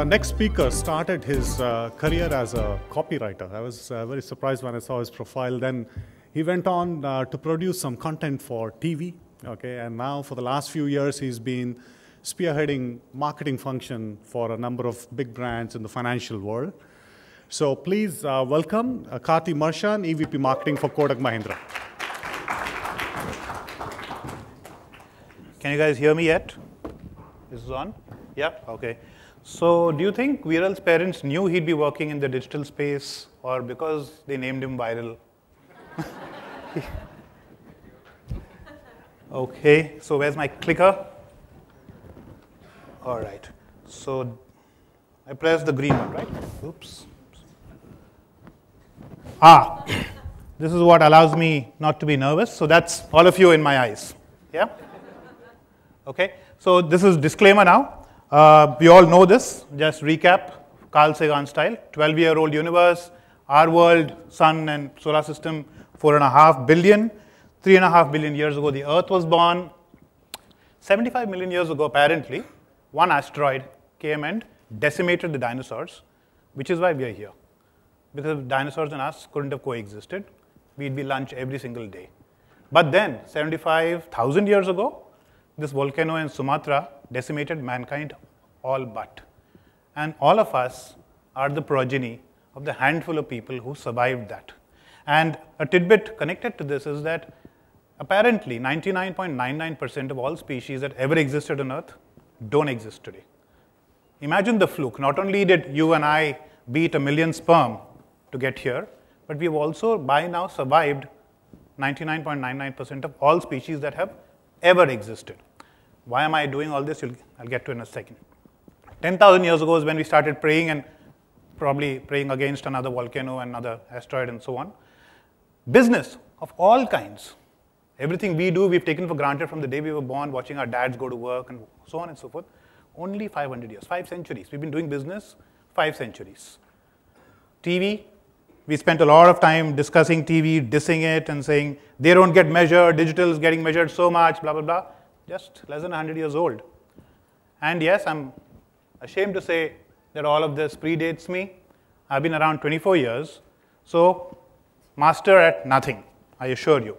next speaker started his career as a copywriter. I was very surprised when I saw his profile. Then he went on to produce some content for TV, okay? And now for the last few years, he's been spearheading marketing function for a number of big brands in the financial world. So please welcome Karthi Marshan, EVP Marketing for Kotak Mahindra. Can you guys hear me yet? Is this on? Yeah, okay. So do you think Viral's parents knew he'd be working in the digital space, or because they named him Viral? Okay, so where's my clicker? All right, so I press the green one, right? Oops. This is what allows me not to be nervous. So that's all of you in my eyes. Yeah? Okay, so this is disclaimer now. We all know this. Just recap, Carl Sagan style. 12-year-old universe, our world, sun and solar system, 4.5 billion. 3.5 billion years ago, the Earth was born. 75 million years ago, apparently, one asteroid came and decimated the dinosaurs, which is why we are here. Because dinosaurs and us couldn't have coexisted. We'd be lunch every single day. But then, 75,000 years ago, this volcano in Sumatra decimated mankind all but. And all of us are the progeny of the handful of people who survived that. And a tidbit connected to this is that apparently 99.99% of all species that ever existed on Earth don't exist today. Imagine the fluke. Not only did you and I beat 1 million sperm to get here, but we've also by now survived 99.99% of all species that have ever existed. Why am I doing all this? I'll get to in a second. 10,000 years ago is when we started praying, and probably praying against another volcano, another asteroid, and so on. Business of all kinds. Everything we do, we've taken for granted from the day we were born, watching our dads go to work, and so on and so forth. Only 500 years, 5 centuries. We've been doing business 5 centuries. TV, we spent a lot of time discussing TV, dissing it, and saying they don't get measured, digital is getting measured so much, blah, blah, blah. Just less than 100 years old. And yes, I'm ashamed to say that all of this predates me. I've been around 24 years, so master at nothing, I assure you.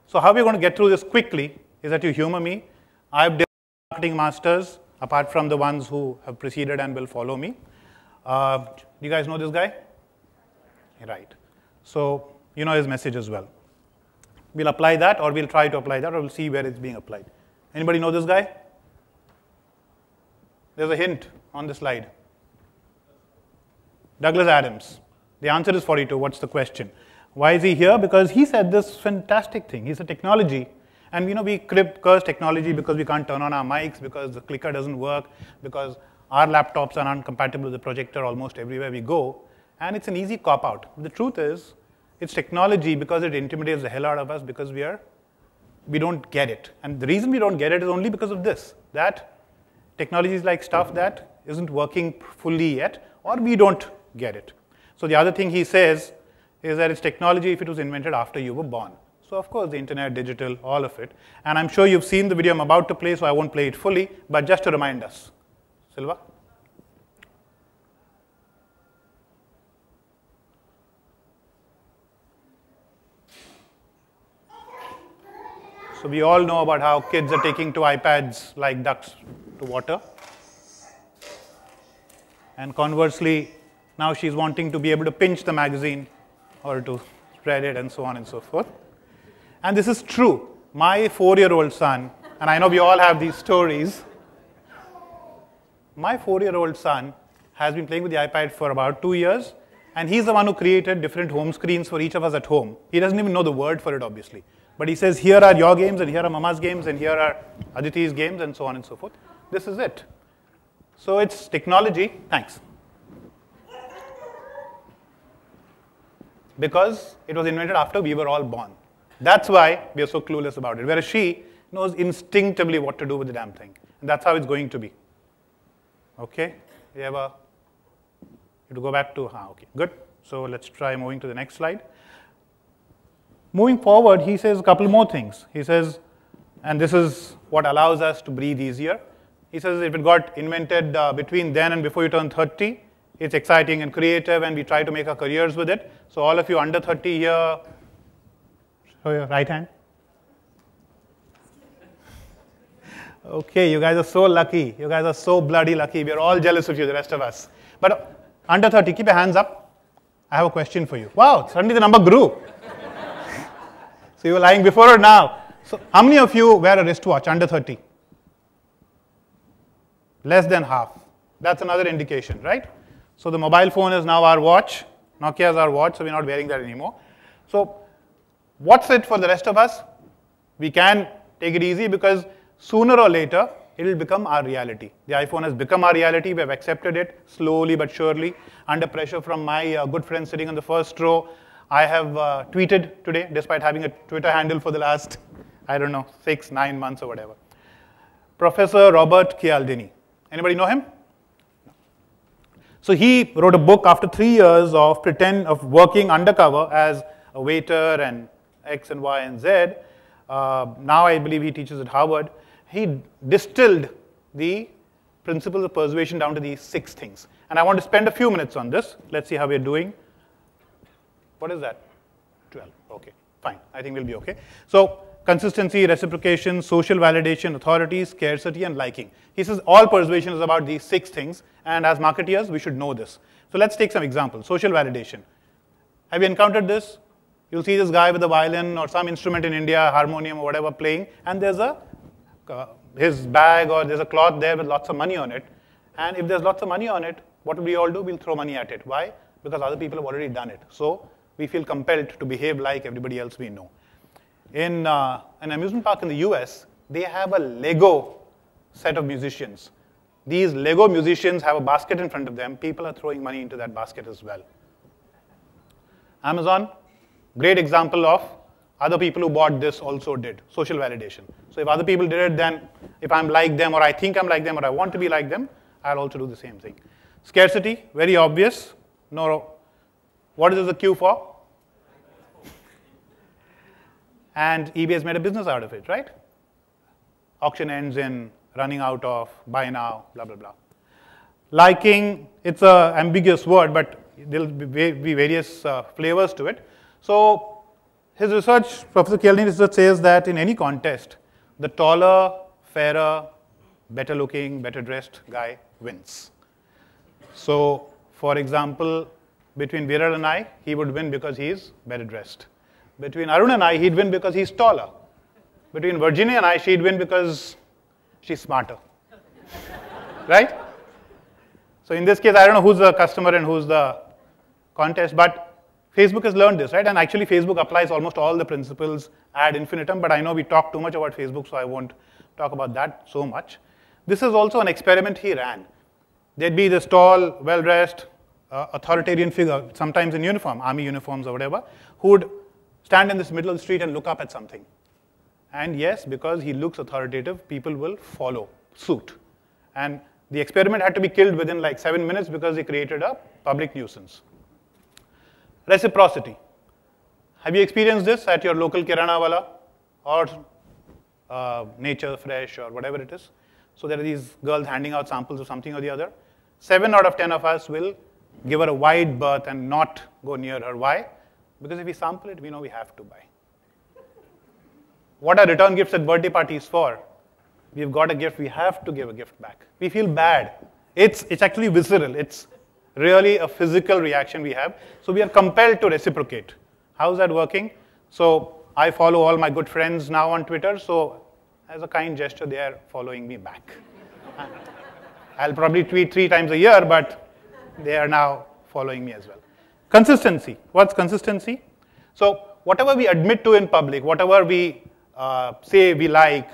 So how we're going to get through this quickly is that you humor me. I've different marketing masters, apart from the ones who have preceded and will follow me. Do you guys know this guy? Right. So you know his message as well. We'll apply that, or we'll try to apply that, or we'll see where it's being applied. Anybody know this guy? There's a hint on the slide. Douglas Adams. The answer is 42. What's the question? Why is he here? Because he said this fantastic thing. He said technology. And we curse technology because we can't turn on our mics, because the clicker doesn't work, because our laptops are uncompatible with the projector almost everywhere we go. And it's an easy cop-out. The truth is, it's technology because it intimidates the hell out of us, because we don't get it. And the reason we don't get it is only because of this, that technology is like stuff that isn't working fully yet, or we don't get it. So the other thing he says is that it's technology if it was invented after you were born. So of course the internet, digital, all of it. And I'm sure you've seen the video I'm about to play, so I won't play it fully, but just to remind us. Silva? So we all know about how kids are taking to iPads like ducks to water. And conversely, now she's wanting to be able to pinch the magazine or to spread it and so on and so forth. And this is true. My 4-year-old son, and I know we all have these stories, my 4-year-old son has been playing with the iPad for about 2 years, and he's the one who created different home screens for each of us at home. He doesn't even know the word for it, obviously. But he says, here are your games, and here are Mama's games, and here are Aditi's games, and so on and so forth. This is it. So it's technology. Thanks. Because it was invented after we were all born. That's why we are so clueless about it. Whereas she knows instinctively what to do with the damn thing. And that's how it's going to be. Okay? You have to go back to, okay, good. So let's try moving to the next slide. Moving forward, he says a couple more things. He says, and this is what allows us to breathe easier. He says if it got invented between then and before you turn 30, it's exciting and creative, and we try to make our careers with it. So all of you under 30 here, show your right hand. Okay, you guys are so lucky. You guys are so bloody lucky. We are all jealous of you, the rest of us. But under 30, keep your hands up. I have a question for you. Wow, suddenly the number grew. So you were lying before or now? So how many of you wear a wristwatch under 30? Less than half. That's another indication, right? So the mobile phone is now our watch. Nokia is our watch, so we're not wearing that anymore. So what's it for the rest of us? We can take it easy because sooner or later, it will become our reality. The iPhone has become our reality. We have accepted it slowly but surely. Under pressure from my good friend sitting on the first row, I have tweeted today, despite having a Twitter handle for the last, I don't know, 6, 9 months or whatever. Professor Robert Cialdini. Anybody know him? So he wrote a book after 3 years of working undercover as a waiter and X and Y and Z. Now I believe he teaches at Harvard. He distilled the principles of persuasion down to these 6 things. And I want to spend a few minutes on this. Let's see how we're doing. What is that? 12. Okay, fine. I think we'll be okay. So consistency, reciprocation, social validation, authority, scarcity, and liking. He says all persuasion is about these 6 things, and as marketeers, we should know this. So let's take some examples. Social validation. Have you encountered this? You'll see this guy with a violin or some instrument in India, harmonium or whatever, playing, and there's his bag or there's a cloth there with lots of money on it. And if there's lots of money on it, what do we all do? We'll throw money at it. Why? Because other people have already done it. So we feel compelled to behave like everybody else we know. In an amusement park in the US, they have a Lego set of musicians. These Lego musicians have a basket in front of them. People are throwing money into that basket as well. Amazon, great example of other people who bought this also did. Social validation. So if other people did it, then if I'm like them or I think I'm like them or I want to be like them, I'll also do the same thing. Scarcity, very obvious. No, what is the queue for? And eBay has made a business out of it, right? Auction ends in running out of, buy now, blah, blah, blah. Liking, it's an ambiguous word, but there'll be various flavors to it. So his research, Professor Cialdini's research says that in any contest, the taller, fairer, better looking, better dressed guy wins. So, for example, between Viral and I, he would win because he's better dressed. Between Arun and I, he'd win because he's taller. Between Virginia and I, she'd win because she's smarter. Right? So in this case, I don't know who's the customer and who's the contest, but Facebook has learned this, right? And actually, Facebook applies almost all the principles ad infinitum, but I know we talk too much about Facebook, so I won't talk about that so much. This is also an experiment he ran. There'd be this tall, well-dressed, authoritarian figure, sometimes in uniform, army uniforms or whatever, who would stand in this middle of the street and look up at something. And yes, because he looks authoritative, people will follow suit. And the experiment had to be killed within like 7 minutes because he created a public nuisance. Reciprocity. Have you experienced this at your local kirana wala or Nature Fresh or whatever it is? So there are these girls handing out samples of something or the other. 7 out of 10 of us will give her a wide berth and not go near her. Why? Because if we sample it, we know we have to buy. What are return gifts at birthday parties for? We've got a gift, we have to give a gift back. We feel bad. It's actually visceral. It's really a physical reaction we have. So we are compelled to reciprocate. How's that working? So I follow all my good friends now on Twitter. So as a kind gesture, they are following me back. I'll probably tweet 3 times a year, but they are now following me as well. Consistency. What's consistency? So whatever we admit to in public, whatever we say we like,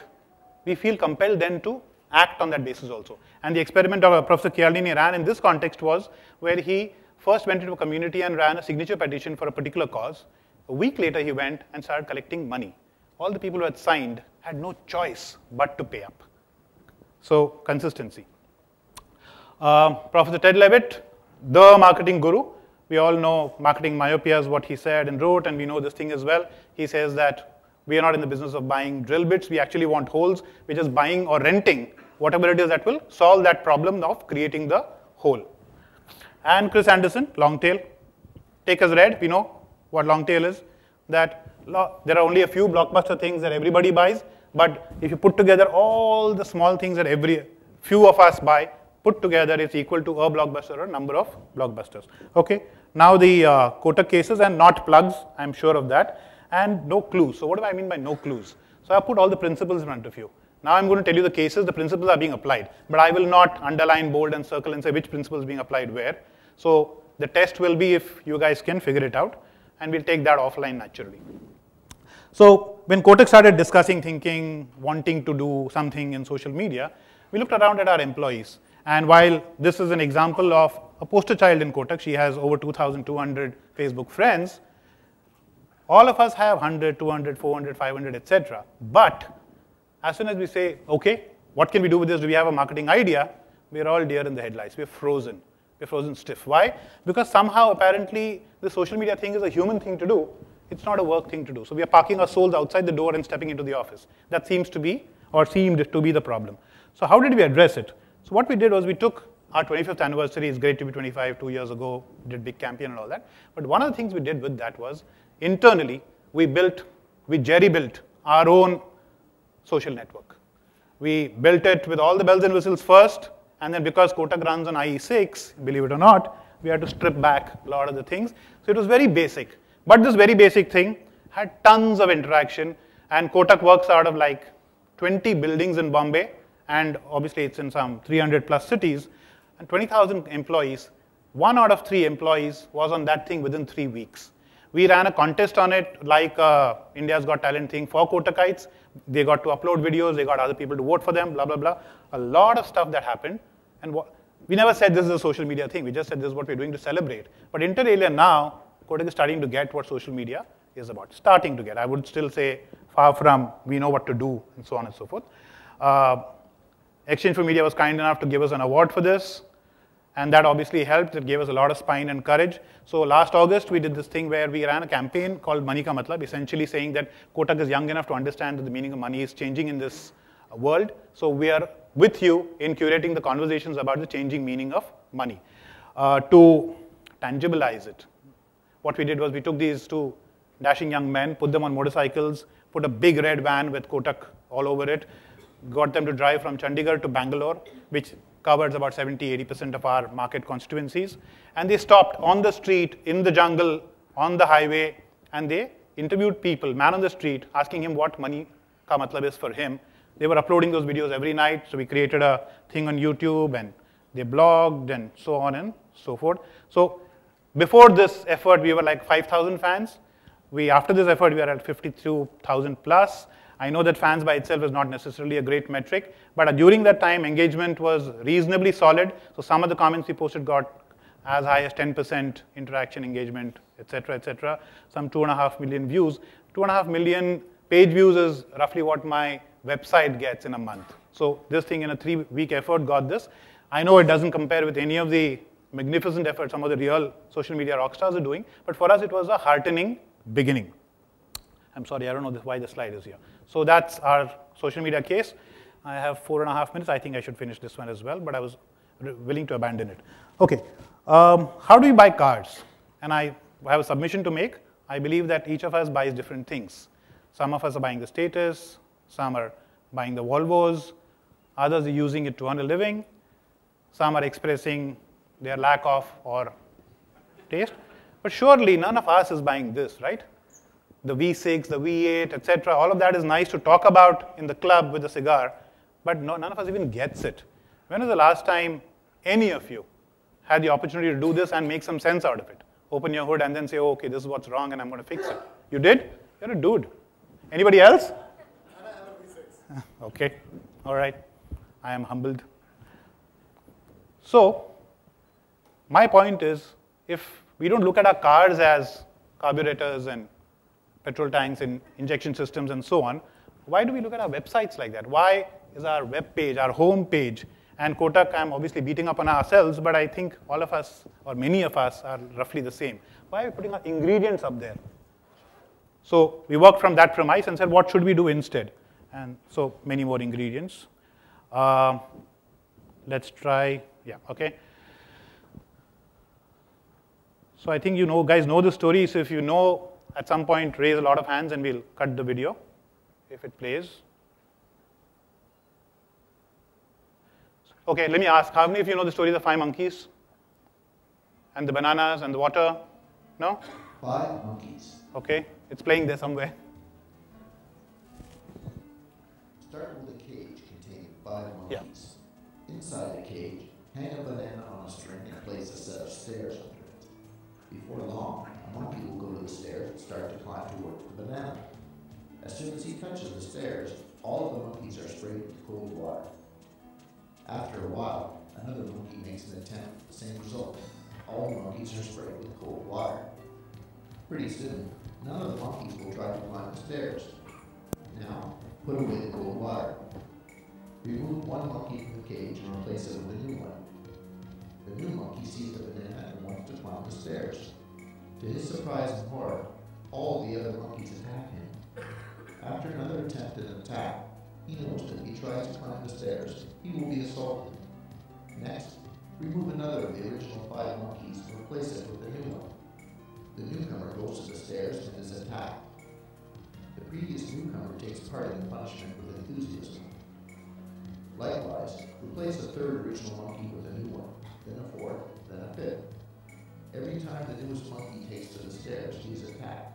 we feel compelled then to act on that basis also. And the experiment of Professor Cialdini ran in this context was where he first went into a community and ran a signature petition for a particular cause. A week later, he went and started collecting money. All the people who had signed had no choice but to pay up. So, consistency. Professor Ted Levitt, the marketing guru. We all know marketing myopia is what he said and wrote, and we know this thing as well. He says that we are not in the business of buying drill bits. We actually want holes. We're just buying or renting whatever it is that will solve that problem of creating the whole. And Chris Anderson, long tail. Take as read, we know what long tail is, that there are only a few blockbuster things that everybody buys, but if you put together all the small things that few of us buy, put together it's equal to a blockbuster or number of blockbusters. Okay, now the Kotak cases and not plugs, I'm sure of that, and no clues. So what do I mean by no clues? So I put all the principles in front of you. Now I'm going to tell you the cases, the principles are being applied, but I will not underline, bold, and circle and say which principle is being applied where. So the test will be if you guys can figure it out, and we'll take that offline naturally. So when Kotak started discussing, thinking, wanting to do something in social media, we looked around at our employees. And while this is an example of a poster child in Kotak, she has over 2,200 Facebook friends, all of us have 100, 200, 400, 500, etc. But as soon as we say, okay, what can we do with this? Do we have a marketing idea? We're all deer in the headlights. We're frozen. We're frozen stiff. Why? Because somehow, apparently, the social media thing is a human thing to do. It's not a work thing to do. So we are parking our souls outside the door and stepping into the office. That seems to be, or seemed to be the problem. So how did we address it? So what we did was we took our 25th anniversary, it's great to be 25, 2 years ago, did big campaign and all that. But one of the things we did with that was, internally, we jerry-built our own social network. We built it with all the bells and whistles first, and then because Kotak runs on IE6, believe it or not, we had to strip back a lot of the things. So it was very basic. But this very basic thing had tons of interaction, and Kotak works out of like 20 buildings in Bombay, and obviously it's in some 300 plus cities, and 20,000 employees. 1 out of 3 employees was on that thing within 3 weeks. We ran a contest on it, like India's Got Talent thing for Kotakites. They got to upload videos, they got other people to vote for them, blah, blah, blah. A lot of stuff that happened. And we never said this is a social media thing. We just said this is what we're doing to celebrate. But inter alia now, Kotak is starting to get what social media is about. Starting to get. I would still say far from we know what to do and so on and so forth. Exchange for Media was kind enough to give us an award for this. And that obviously helped. It gave us a lot of spine and courage. So last August, we did this thing where we ran a campaign called Money Ka Matlab, essentially saying that Kotak is young enough to understand that the meaning of money is changing in this world. So we are with you in curating the conversations about the changing meaning of money. To tangibilize it, what we did was we took these 2 dashing young men, put them on motorcycles, put a big red van with Kotak all over it, got them to drive from Chandigarh to Bangalore, which covers about 70-80% of our market constituencies. And they stopped on the street, in the jungle, on the highway, and they interviewed people, man on the street, asking him what money ka matlab is for him. They were uploading those videos every night, so we created a thing on YouTube, and they blogged, and so on and so forth. So before this effort, we were like 5,000 fans. After this effort, we are at 52,000 plus. I know that fans by itself is not necessarily a great metric, but during that time, engagement was reasonably solid. So some of the comments we posted got as high as 10% interaction, engagement, etc., etc. Some 2.5 million views. 2.5 million page views is roughly what my website gets in a month. So this thing in a 3-week effort got this. I know it doesn't compare with any of the magnificent efforts some of the real social media rock stars are doing, but for us it was a heartening beginning. I'm sorry, I don't know why the slide is here. So that's our social media case. I have 4.5 minutes. I think I should finish this one as well, but I was willing to abandon it. Okay, how do we buy cars? And I have a submission to make. I believe that each of us buys different things. Some of us are buying the status, some are buying the Volvos, others are using it to earn a living, some are expressing their lack of or taste. But surely none of us is buying this, right? The V6, the V8, etc. All of that is nice to talk about in the club with a cigar, but none of us even gets it. When was the last time any of you had the opportunity to do this and make some sense out of it? Open your hood and then say, oh, okay, this is what's wrong and I'm going to fix it. You did? You're a dude. Anybody else? Okay, all right. I am humbled. So, my point is, if we don't look at our cars as carburetors and petrol tanks and injection systems and so on, why do we look at our websites like that? Why is our web page, our home page, and Kotak, I'm obviously beating up on ourselves, but I think all of us, or many of us, are roughly the same. Why are we putting our ingredients up there? So we worked from that premise and said, what should we do instead? And so many more ingredients. Let's try, yeah, okay. So I think you guys know the story. So if you know, at some point, raise a lot of hands and we'll cut the video if it plays. Okay, let me ask, how many of you know the story of the 5 monkeys? And the bananas and the water? No? 5 monkeys. Okay, it's playing there somewhere. Start with a cage containing 5 monkeys. Yeah. Inside the cage, hang a banana on a string and place a set of stairs under it. Before long, a monkey will go to the stairs and start to climb toward the banana. As soon as he touches the stairs, all of the monkeys are sprayed with cold water. After a while, another monkey makes an attempt with the same result. All the monkeys are sprayed with cold water. Pretty soon, none of the monkeys will try to climb the stairs. Now, put away the cold water. Remove one monkey from the cage and replace it with a new one. The new monkey sees the banana and wants to climb the stairs. To his surprise and horror, all the other monkeys attack him. After another attempt at an attack, he knows that if he tries to climb the stairs, he will be assaulted. Next, remove another of the original 5 monkeys and replace it with a new one. The newcomer goes to the stairs and is attacked. The previous newcomer takes part in the punishment with enthusiasm. Likewise, replace a third original monkey with a new one, then a fourth, then a fifth. Every time the newest monkey takes to the stairs, he is attacked.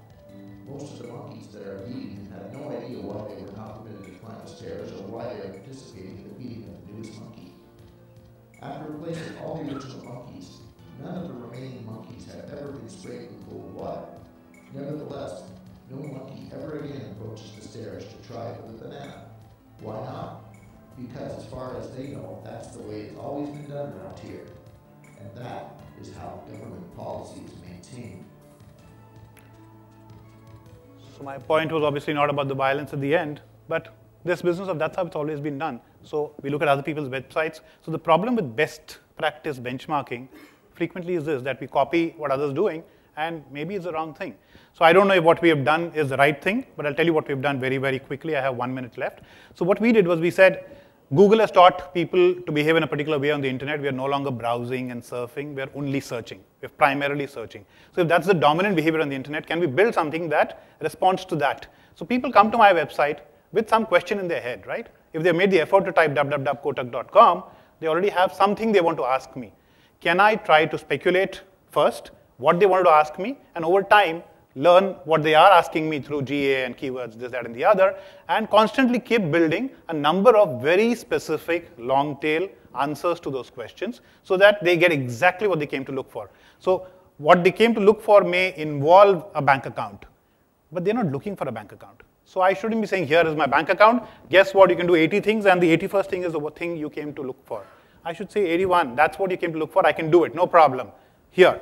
Most of the monkeys that are beating him have no idea why they were not permitted to climb the stairs or why they are participating in the beating of the newest monkey. After replacing all the original monkeys, none of the remaining monkeys have ever been sprayed with cold water. Nevertheless, no monkey ever again approaches the stairs to try for the banana. Why not? Because as far as they know, that's the way it's always been done around here. And that is how government policy is maintained. So my point was obviously not about the violence at the end, but this business of that's how it's always been done. So we look at other people's websites. So the problem with best practice benchmarking frequently is this, that we copy what others are doing, and maybe it's the wrong thing. So I don't know if what we have done is the right thing, but I'll tell you what we've done very, very quickly. I have 1 minute left. So what we did was we said, Google has taught people to behave in a particular way on the internet. We are no longer browsing and surfing. We are only searching. We're primarily searching. So if that's the dominant behavior on the internet, can we build something that responds to that? So people come to my website with some question in their head, right? If they made the effort to type www.kotak.com, they already have something they want to ask me. Can I try to speculate first what they wanted to ask me, and over time, learn what they are asking me through GA and keywords, this, that, and the other, and constantly keep building a number of very specific long-tail answers to those questions so that they get exactly what they came to look for. So what they came to look for may involve a bank account, but they're not looking for a bank account. So I shouldn't be saying, here is my bank account. Guess what? You can do 80 things, and the 81st thing is the thing you came to look for. I should say 81. That's what you came to look for. I can do it. No problem. Here.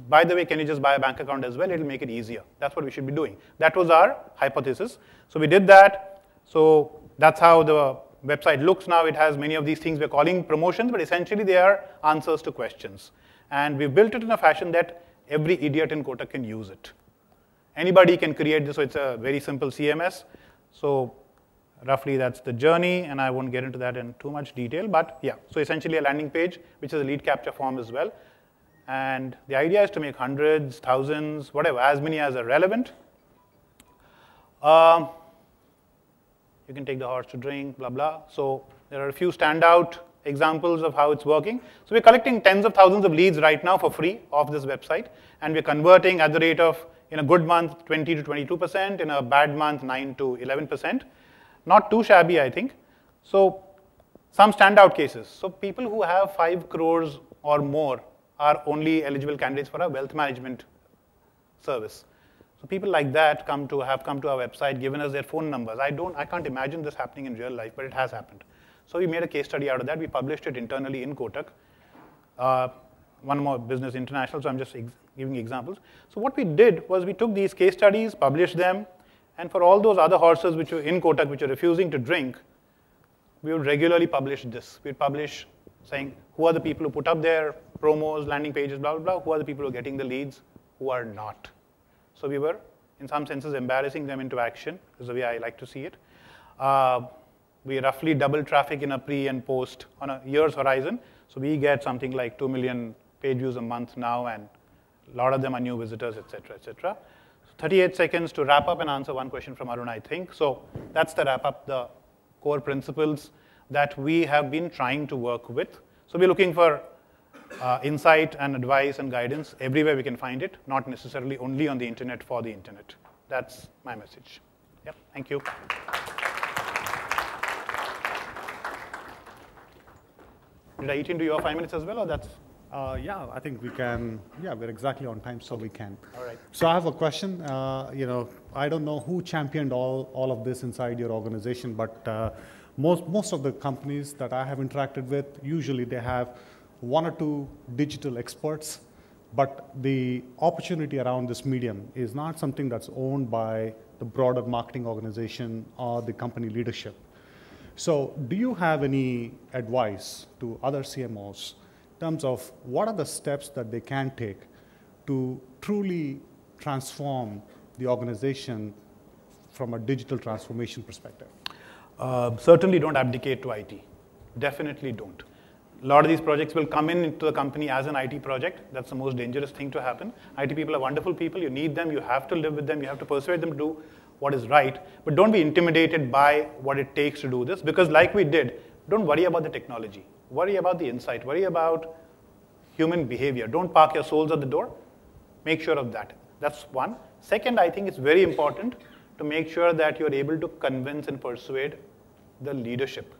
By the way, can you just buy a bank account as well? It'll make it easier. That's what we should be doing. That was our hypothesis. So we did that. So that's how the website looks now. It has many of these things we're calling promotions, but essentially they are answers to questions. And we built it in a fashion that every idiot in Kotak can use it. Anybody can create this, so it's a very simple CMS. So roughly that's the journey, and I won't get into that in too much detail, but yeah. So essentially a landing page, which is a lead capture form as well. And the idea is to make hundreds, thousands, whatever, as many as are relevant. You can take the horse to drink, blah, blah. So there are a few standout examples of how it's working. So we're collecting tens of thousands of leads right now for free off this website. And we're converting at the rate of, in a good month, 20 to 22%, in a bad month, 9 to 11%. Not too shabby, I think. So some standout cases. So people who have 5 crores or more are only eligible candidates for a wealth management service. So people like that have come to our website, given us their phone numbers. I can't imagine this happening in real life, but it has happened. So we made a case study out of that. We published it internally in Kotak. One more Business International, so I'm just giving examples. So what we did was we took these case studies, published them, and for all those other horses which were in Kotak which are refusing to drink, we would regularly publish this. We'd publish saying, who are the people who put up their promos, landing pages, blah, blah, blah. Who are the people who are getting the leads? Who are not? So we were, in some senses, embarrassing them into action, is the way I like to see it. We roughly double traffic in a pre and post on a year's horizon. So we get something like 2 million page views a month now, and a lot of them are new visitors, et cetera, et cetera. So 38 seconds to wrap up and answer one question from Arun, I think. So that's the wrap up, the core principles that we have been trying to work with. So we're looking for insight and advice and guidance everywhere we can find it, not necessarily only on the internet for the internet. That's my message. Yep, thank you. Did I eat into your 5 minutes as well, or that's? Yeah, I think we can. Yeah, we're exactly on time, so we can. All right. So I have a question. I don't know who championed all of this inside your organization, but most of the companies that I have interacted with, usually they have 1 or 2 digital experts, but the opportunity around this medium is not something that's owned by the broader marketing organization or the company leadership. So do you have any advice to other CMOs in terms of what are the steps that they can take to truly transform the organization from a digital transformation perspective? Certainly don't abdicate to IT. Definitely don't. A lot of these projects will come into the company as an IT project. That's the most dangerous thing to happen. IT people are wonderful people. You need them. You have to live with them. You have to persuade them to do what is right. But don't be intimidated by what it takes to do this, because like we did, don't worry about the technology. Worry about the insight. Worry about human behavior. Don't park your souls at the door. Make sure of that. That's one. Second, I think it's very important to make sure that you're able to convince and persuade the leadership,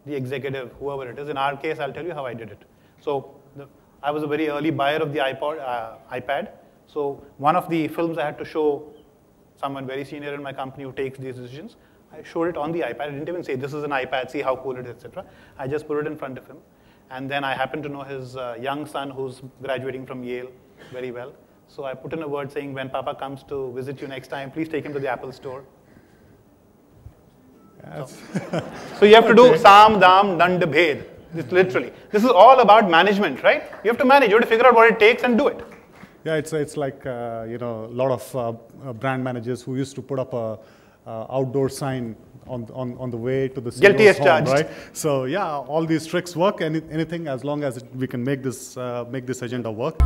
the executive, whoever it is. In our case, I'll tell you how I did it. So I was a very early buyer of the iPad. So one of the films I had to show someone very senior in my company who takes these decisions, I showed it on the iPad. I didn't even say, this is an iPad, see how cool it is, etc. I just put it in front of him. And then I happened to know his young son who's graduating from Yale very well. So I put in a word saying, when Papa comes to visit you next time, please take him to the Apple store. Yes. So you have to do Sam, Dam, Dand, Bhed. This literally. This is all about management, right? You have to manage. You have to figure out what it takes and do it. Yeah, it's like a lot of brand managers who used to put up a outdoor sign on the way to the guilty as charged, right? So yeah, all these tricks work. Anything as long as we can make this agenda work.